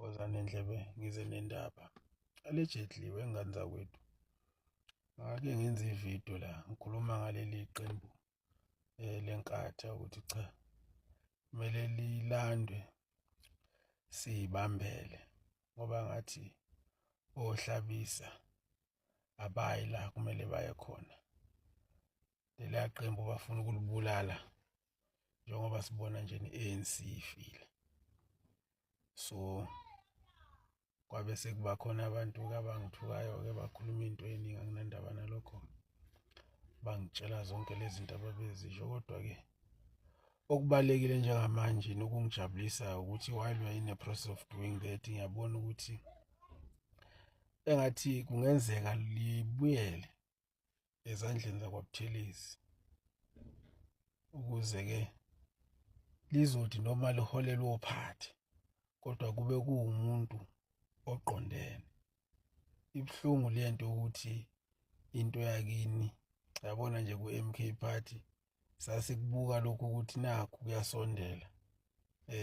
Wozani Ndlebe, ngize nendaba allegedly wengane zakwethu. Ngake ngenza ividiyo la ngikhuluma ngaleli qembu lenkatha ukuthi cha, kumele lilandwe sibambele ngoba ngathi ohlabisa abayi la kumele baye khona. Leliya qembu bafuna ukulibulala njengoba sibona nje ne-ANC ifile. So kwabe sekuba khona abantu-ke abangithukayo-ke bakhuluma into eningi, anginandaba nalokho, bangitshela zonke lezi zinto ababezisho. Kodwa-ke okubalulekile njengamanje nokungijabulisayo ukuthi while we are in the process of doing that, ngiyabona ukuthi engathi kungenzeka libuyele ezandleni zakwaButhelezi ukuze-ke lizothi noma liholelwe ophathi kodwa kube kuwumuntu oqondene. Ibuhlungu lento ukuthi into yakini, yabona nje ku-MK Party sasikubuka lokhu ukuthi nakhu kuyasondela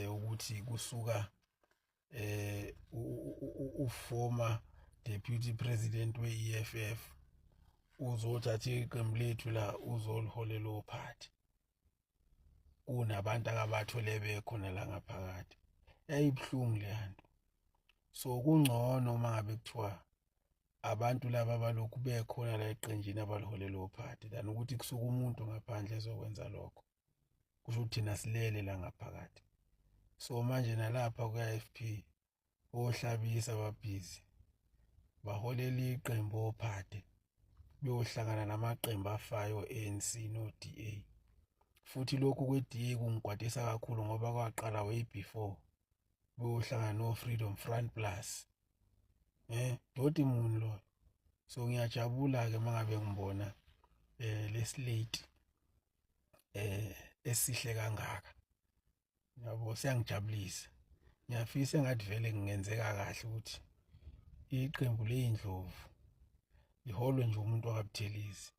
ukuthi kusuka uformer deputy president we-EFF uzothatha iqembu lethu la uzoliholela ophathi kunabantu akabathole bekhona la ngaphakathi. Yayibuhlungu leyanto. So kungcono uma ngabe kuthiwa abantu laba abalokhu bekhona la eqenjini abaliholela ophathi than ukuthi kusuka umuntu ngaphandle ezokwenza lokho. Kusho ukuthi thina silele la ngaphakathi. So manje nalapha kwa-FP ohlabisa babhizi baholela iqembu ophathi beyohlangana namaqembu afayo ANC no-DA. Futhi lokhu kwe-DA kungikwatisa kakhulu ngoba kwaqala way before beyohlangana no-Freedom Front Plus. Doti muni lo. So ngiyajabula-ke mangabe ngibona leslate esihle kangaka. Yabo, siyangijabulisa. Ngiyafisa engathi vele kungenzeka kahle ukuthi iqembu ley'ndlovu liholwe nje umuntu wakaButhelezi.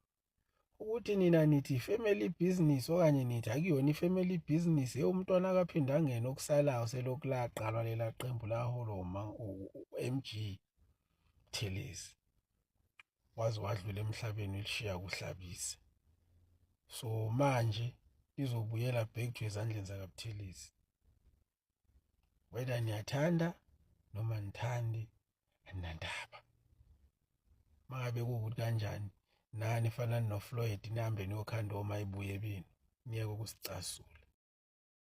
Ukuthi nina nithi family business okanye nithi akuyona i-family business umntwana akaphinde angene okusalayo selokhu laqalwa lela qembu laholwa u-MG Buthelezi waze wadlula emhlabeni elishiya kuhlabisa. So manje izobuyela back to ezandleni zakaButhelezi. Whether niyathanda noma nithandi aninandaba. Mangabe kuwukuthi kanjani nani fanani noFloyd nihambe niyokhanda oma ibuye bini niyeke ukusicasula.